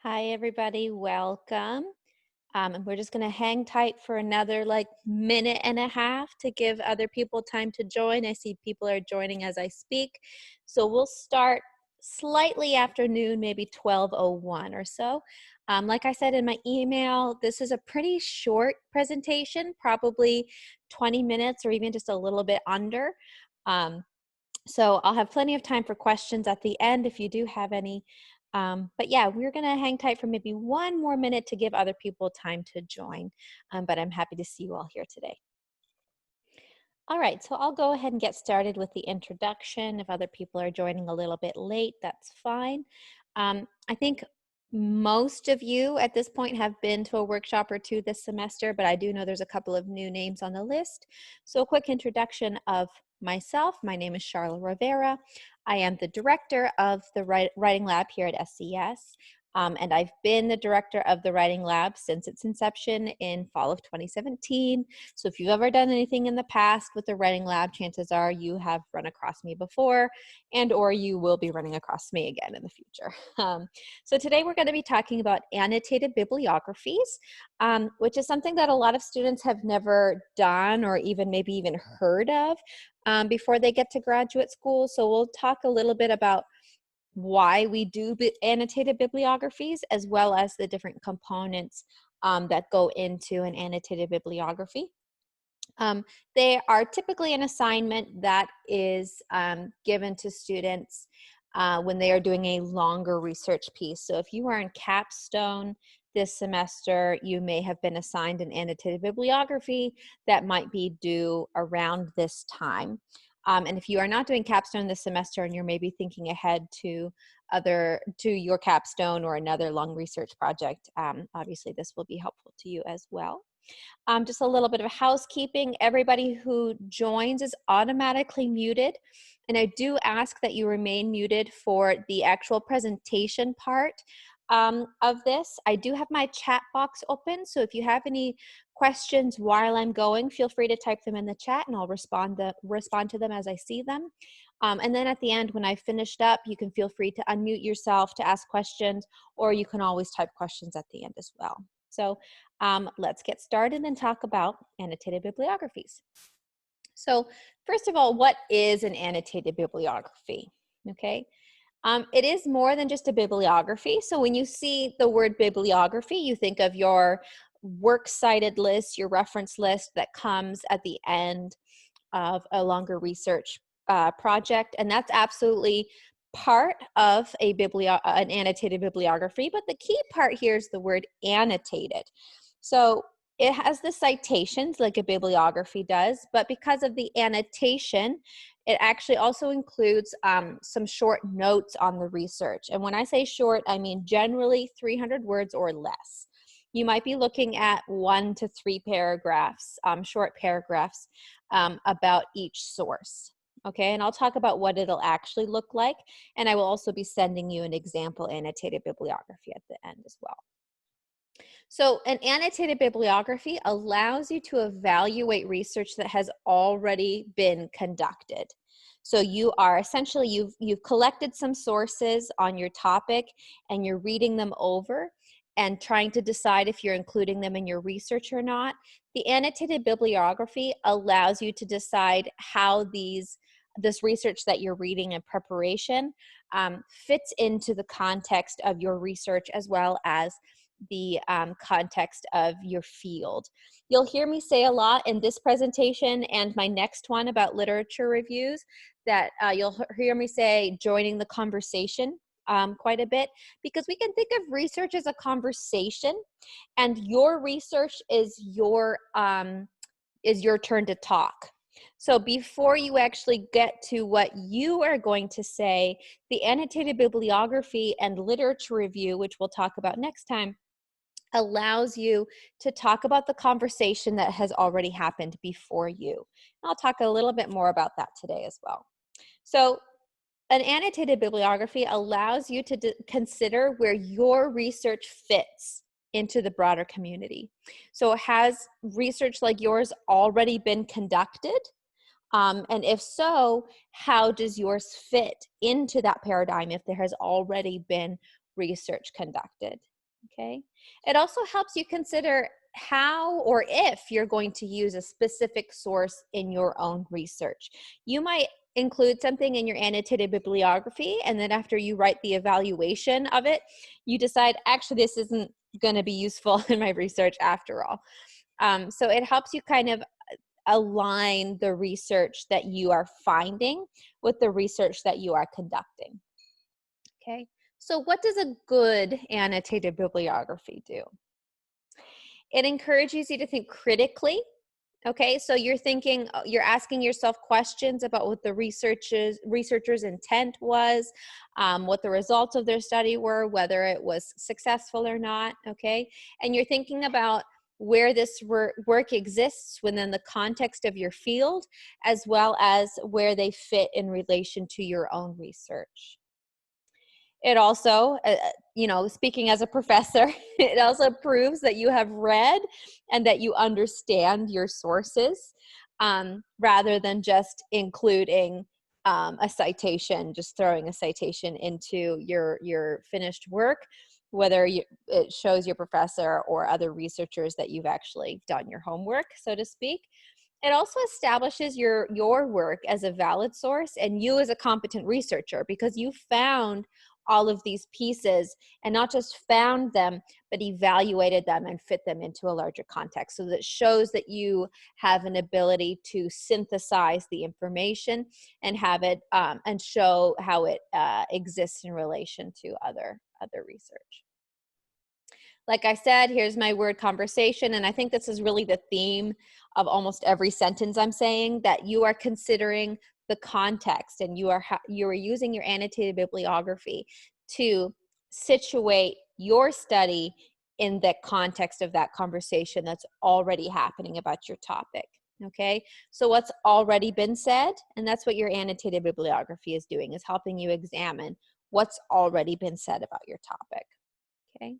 Hi, everybody. Welcome. And we're just going to hang tight for another minute and a half to give other people time to join. I see people are joining as I speak. So we'll start slightly after noon, maybe 12:01 or so. Like I said in my email, this is a pretty short presentation, probably 20 minutes or even just a little bit under. So I'll have plenty of time for questions at the end if you do have any. But yeah, we're going to hang tight for maybe one more minute to give other people time to join. But I'm happy to see you all here today. All right, so I'll go ahead and get started with the introduction. If other people are joining a little bit late, that's fine. I think most of you at this point have been to a workshop or two this semester, but I do know there's a couple of new names on the list. So a quick introduction of myself. My name is Charla Rivera. I am the director of the Writing Lab here at SCS. And I've been the director of the Writing Lab since its inception in fall of 2017. So if you've ever done anything in the past with the Writing Lab, chances are you have run across me before and or you will be running across me again in the future. So today we're going to be talking about annotated bibliographies, which is something that a lot of students have never done or maybe even heard of before they get to graduate school. So we'll talk a little bit about why we do annotated bibliographies, as well as the different components that go into an annotated bibliography. They are typically an assignment that is given to students when they are doing a longer research piece. So if you are in capstone this semester, you may have been assigned an annotated bibliography that might be due around this time. And if you are not doing capstone this semester and you're maybe thinking ahead to your capstone or another long research project, obviously this will be helpful to you as well. Just a little bit of housekeeping. Everybody who joins is automatically muted. And I do ask that you remain muted for the actual presentation part of this. I do have my chat box open. So if you have any questions while I'm going, feel free to type them in the chat and I'll respond to them as I see them. And then at the end, when I've finished up, you can feel free to unmute yourself to ask questions, or you can always type questions at the end as well. So let's get started and talk about annotated bibliographies. So first of all, what is an annotated bibliography? Okay, it is more than just a bibliography. So when you see the word bibliography, you think of your works cited list, your reference list that comes at the end of a longer research project, and that's absolutely part of an annotated bibliography, but the key part here is the word annotated. So it has the citations like a bibliography does, but because of the annotation, it actually also includes some short notes on the research. And when I say short, I mean generally 300 words or less. You might be looking at 1 to 3 paragraphs, short paragraphs about each source. Okay, and I'll talk about what it'll actually look like, and I will also be sending you an example annotated bibliography at the end as well. So an annotated bibliography allows you to evaluate research that has already been conducted. So you are essentially, you've collected some sources on your topic and you're reading them over and trying to decide if you're including them in your research or not. The annotated bibliography allows you to decide how this research that you're reading in preparation fits into the context of your research as well as the context of your field. You'll hear me say a lot in this presentation and my next one about literature reviews that you'll hear me say joining the conversation quite a bit, because we can think of research as a conversation, and your research is your turn to talk. So before you actually get to what you are going to say, the annotated bibliography and literature review, which we'll talk about next time, allows you to talk about the conversation that has already happened before you. And I'll talk a little bit more about that today as well. So an annotated bibliography allows you to consider where your research fits into the broader community. So has research like yours already been conducted? And if so, how does yours fit into that paradigm if there has already been research conducted? Okay. It also helps you consider how or if you're going to use a specific source in your own research. You might include something in your annotated bibliography, and then after you write the evaluation of it, you decide, actually, this isn't going to be useful in my research after all. So it helps you kind of align the research that you are finding with the research that you are conducting. Okay. So what does a good annotated bibliography do? It encourages you to think critically. Okay, so you're thinking, you're asking yourself questions about what the researchers' intent was, what the results of their study were, whether it was successful or not. Okay, and you're thinking about where this work exists within the context of your field, as well as where they fit in relation to your own research. It also, speaking as a professor, it also proves that you have read and that you understand your sources, rather than just including a citation, just throwing a citation into your finished work, whether it shows your professor or other researchers that you've actually done your homework, so to speak. It also establishes your work as a valid source and you as a competent researcher, because you found all of these pieces and not just found them, but evaluated them and fit them into a larger context. So that shows that you have an ability to synthesize the information and have it and show how it exists in relation to other research. Like I said, here's my word conversation. And I think this is really the theme of almost every sentence I'm saying, that you are considering the context and you are using your annotated bibliography to situate your study in the context of that conversation that's already happening about your topic. Okay, so what's already been said, and that's what your annotated bibliography is doing, is helping you examine what's already been said about your topic. Okay.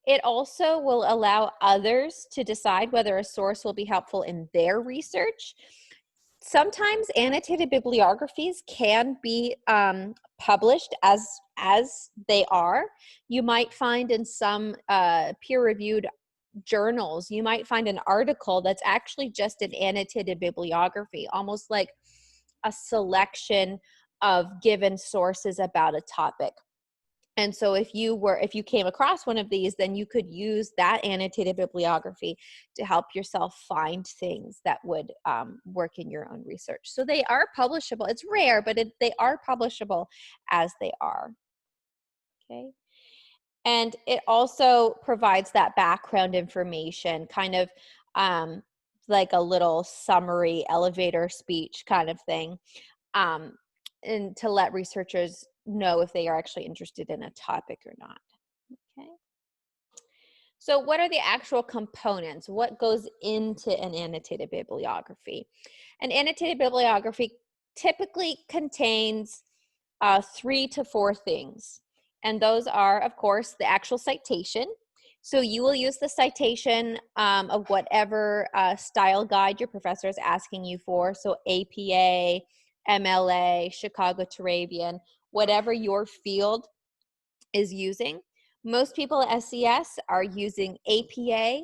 It also will allow others to decide whether a source will be helpful in their research. Sometimes annotated bibliographies can be published as they are. You might find in some peer-reviewed journals, you might find an article that's actually just an annotated bibliography, almost like a selection of given sources about a topic. And so if you came across one of these, then you could use that annotated bibliography to help yourself find things that would work in your own research. So they are publishable. It's rare, but they are publishable as they are. Okay. And it also provides that background information, kind of like a little summary elevator speech kind of thing, and to let researchers know if they are actually interested in a topic or not. Okay. So what are the actual components? What goes into an annotated bibliography? An annotated bibliography typically contains 3 to 4 things. And those are, of course, the actual citation. So you will use the citation of whatever style guide your professor is asking you for. So APA, MLA, Chicago Turabian, whatever your field is using. Most people at SES are using APA.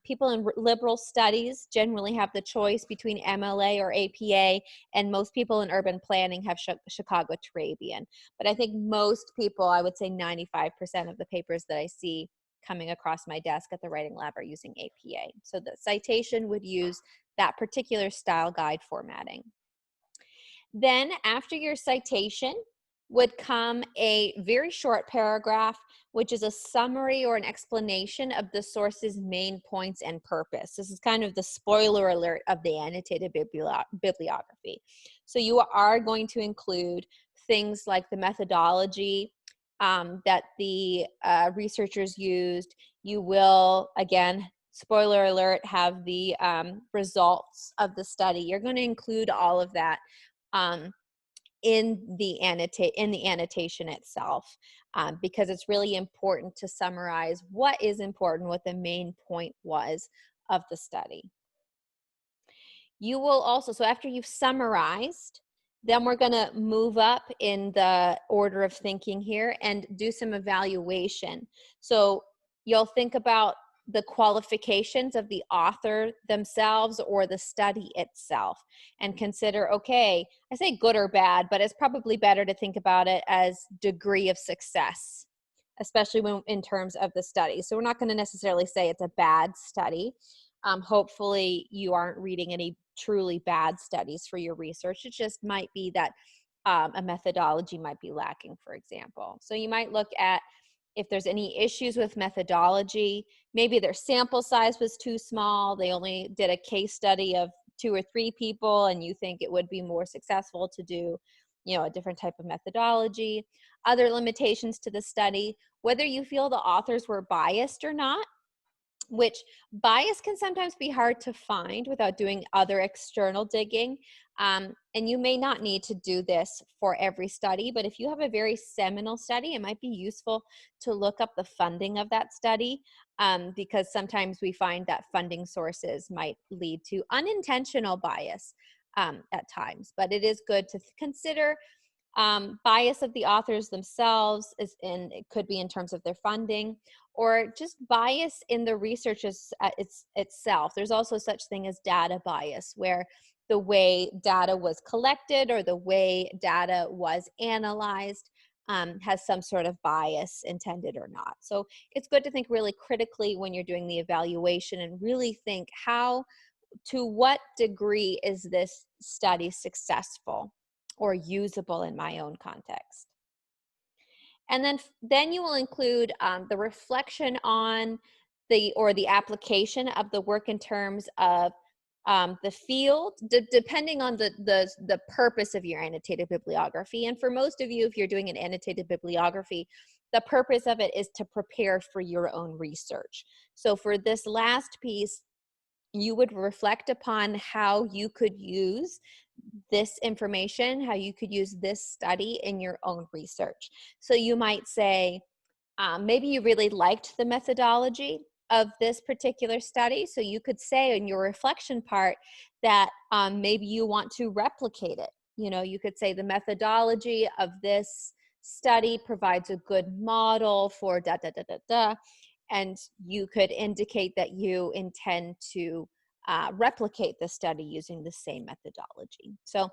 People in liberal studies generally have the choice between MLA or APA, and most people in urban planning have Chicago Turabian. But I think most people, I would say 95% of the papers that I see coming across my desk at the Writing Lab are using APA. So the citation would use that particular style guide formatting. Then after your citation would come a very short paragraph, which is a summary or an explanation of the source's main points and purpose. This is kind of the spoiler alert of the annotated bibliography. So you are going to include things like the methodology that the researchers used. You will, again, spoiler alert, have the results of the study. You're going to include all of that in the annotation itself, because it's really important to summarize what is important, what the main point was of the study. You will also, so after you've summarized Then we're going to move up in the order of thinking here and do some evaluation. So you'll think about the qualifications of the author themselves or the study itself and consider, okay, I say good or bad, but it's probably better to think about it as degree of success, especially when in terms of the study. So we're not going to necessarily say it's a bad study. Hopefully you aren't reading any truly bad studies for your research. It just might be that a methodology might be lacking, for example. So you might look at if there's any issues with methodology. Maybe their sample size was too small. They only did a case study of 2 or 3 people, and you think it would be more successful to do, you know, a different type of methodology. Other limitations to the study, whether you feel the authors were biased or not, which bias can sometimes be hard to find without doing other external digging. And you may not need to do this for every study, but if you have a very seminal study, it might be useful to look up the funding of that study, because sometimes we find that funding sources might lead to unintentional bias at times. But it is good to consider bias of the authors themselves, it could be in terms of their funding, or just bias in the research itself. There's also such thing as data bias, where the way data was collected or the way data was analyzed has some sort of bias, intended or not. So it's good to think really critically when you're doing the evaluation and really think to what degree is this study successful or usable in my own context. And then you will include the reflection on the application of the work in terms of the field, depending on the purpose of your annotated bibliography. And for most of you, if you're doing an annotated bibliography, the purpose of it is to prepare for your own research. So for this last piece, you would reflect upon how you could use this information, how you could use this study in your own research. So you might say, maybe you really liked the methodology of this particular study. So you could say in your reflection part that maybe you want to replicate it. You know, you could say the methodology of this study provides a good model for da, da, da, da, da. And you could indicate that you intend to replicate the study using the same methodology. So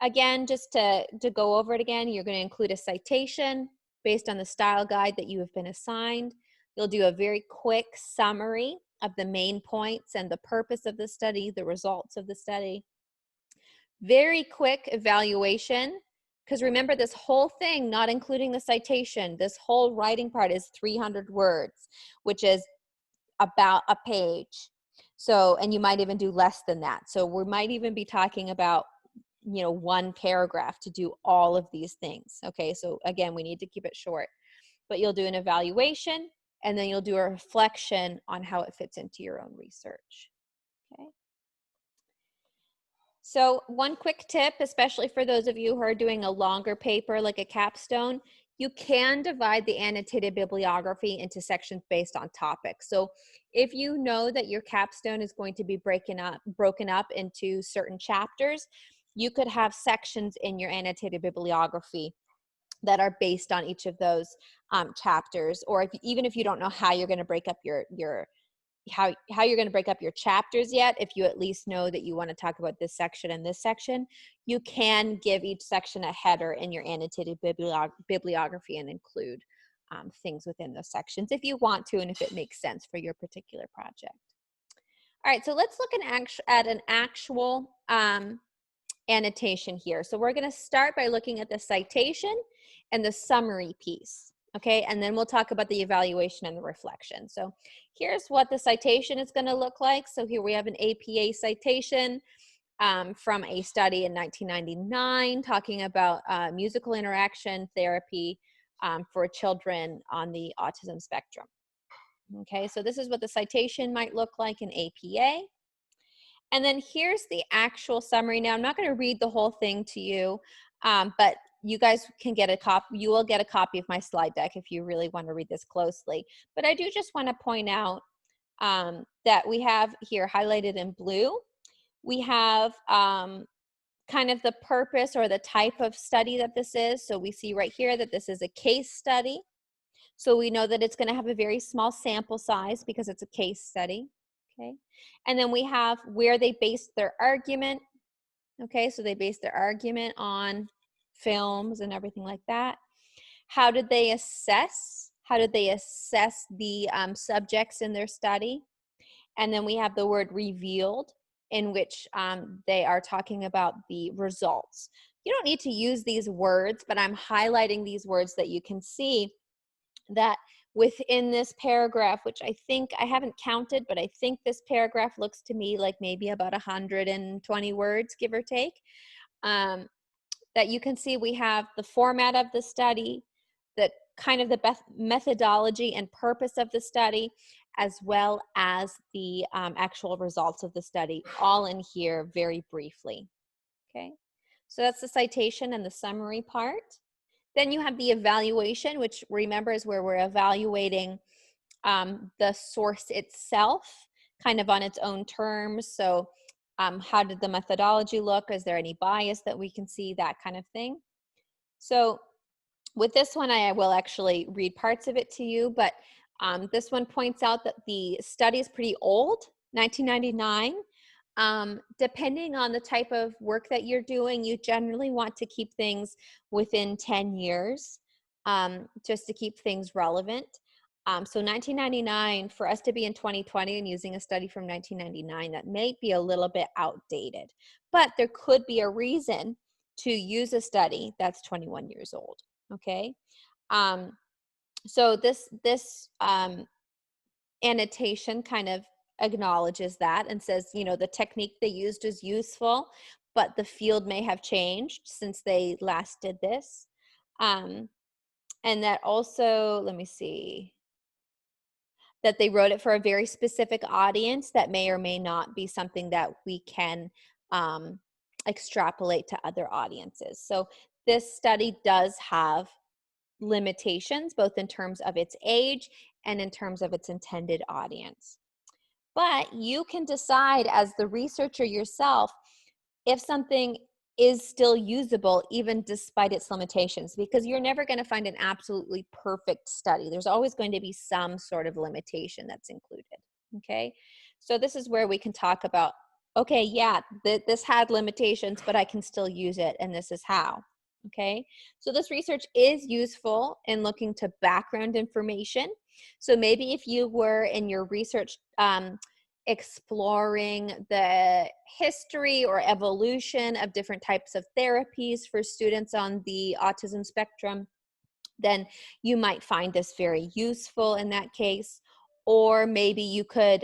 again, just to go over it again, you're going to include a citation based on the style guide that you have been assigned. You'll do a very quick summary of the main points and the purpose of the study, the results of the study. Very quick evaluation, because remember, this whole thing, not including the citation, this whole writing part is 300 words, which is about a page. So, and you might even do less than that. So we might even be talking about, you know, 1 paragraph to do all of these things. Okay, so again, we need to keep it short. But you'll do an evaluation, and then you'll do a reflection on how it fits into your own research. Okay. So one quick tip, especially for those of you who are doing a longer paper like a capstone, you can divide the annotated bibliography into sections based on topics. So if you know that your capstone is going to be broken up into certain chapters, you could have sections in your annotated bibliography that are based on each of those chapters. Or even if you don't know how you're going to break up how you're going to break up your chapters yet, if you at least know that you want to talk about this section and this section, you can give each section a header in your annotated bibliography and include things within those sections if you want to and if it makes sense for your particular project. All right, so let's look at an actual annotation here. So we're going to start by looking at the citation and the summary piece. Okay, and then we'll talk about the evaluation and the reflection. So here's what the citation is going to look like. So here we have an APA citation from a study in 1999 talking about musical interaction therapy for children on the autism spectrum. Okay, so this is what the citation might look like in APA. And then here's the actual summary. Now, I'm not going to read the whole thing to you, but you guys can get a copy. You will get a copy of my slide deck if you really want to read this closely. But I do just want to point out that we have here highlighted in blue, we have kind of the purpose or the type of study that this is. So we see right here that this is a case study. So we know that it's going to have a very small sample size because it's a case study. Okay. And then we have where they based their argument. Okay. So they based their argument on films and everything like that. How did they assess? How did they assess the subjects in their study? And then we have the word revealed, in which they are talking about the results. You don't need to use these words, but I'm highlighting these words that you can see that within this paragraph, which I think, I haven't counted, but I think this paragraph looks to me like maybe about 120 words, give or take, that you can see we have the format of the study, the kind of the methodology and purpose of the study, as well as the actual results of the study, all in here very briefly. Okay, so that's the citation and the summary part. Then you have the evaluation, which remember is where we're evaluating the source itself, kind of on its own terms. So how did the methodology look? Is there any bias that we can see? That kind of thing. So with this one, I will actually read parts of it to you, but this one points out that the study is pretty old, 1999. Depending on the type of work that you're doing, you generally want to keep things within 10 years, just to keep things relevant. So 1999, for us to be in 2020 and using a study from 1999, that may be a little bit outdated, but there could be a reason to use a study that's 21 years old, okay? So this annotation kind of acknowledges that and says, you know, the technique they used is useful, but the field may have changed since they last did this. And that also, let me see, that they wrote it for a very specific audience that may or may not be something that we can extrapolate to other audiences. So this study does have limitations, both in terms of its age and in terms of its intended audience. But you can decide as the researcher yourself if something is still usable even despite its limitations, because you're never going to find an absolutely perfect study. There's always going to be some sort of limitation that's included, okay? So this is where we can talk about, okay, yeah, this had limitations, but I can still use it, and this is how. Okay, so this research is useful in looking to background information. So maybe if you were in your research exploring the history or evolution of different types of therapies for students on the autism spectrum, then you might find this very useful in that case. Or maybe you could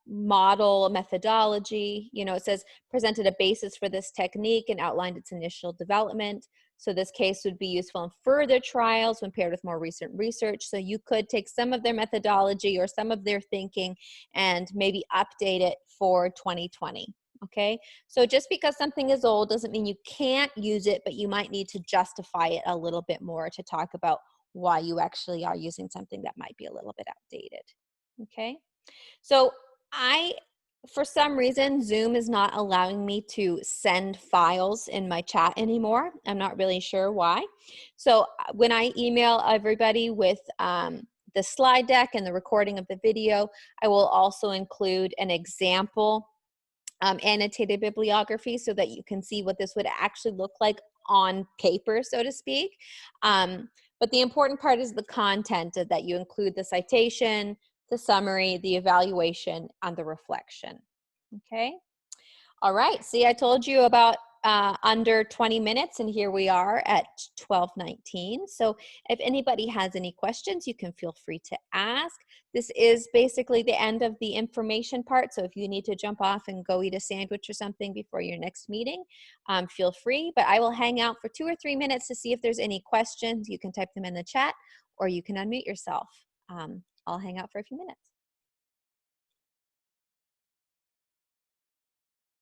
model a methodology. You know, it says presented a basis for this technique and outlined its initial development. So this case would be useful in further trials when paired with more recent research. So you could take some of their methodology or some of their thinking and maybe update it for 2020. Okay, so just because something is old doesn't mean you can't use it, but you might need to justify it a little bit more to talk about why you actually are using something that might be a little bit outdated. Okay, so for some reason, Zoom is not allowing me to send files in my chat anymore. I'm not really sure why. So when I email everybody with the slide deck and the recording of the video, I will also include an example annotated bibliography so that you can see what this would actually look like on paper, so to speak. But the important part is the content, that you include the citation, the summary, the evaluation, and the reflection. Okay. All right. See, I told you about under 20 minutes, and here we are at 12:19. So if anybody has any questions, you can feel free to ask. This is basically the end of the information part. So if you need to jump off and go eat a sandwich or something before your next meeting, feel free. But I will hang out for 2 or 3 minutes to see if there's any questions. You can type them in the chat or you can unmute yourself. I'll hang out for a few minutes.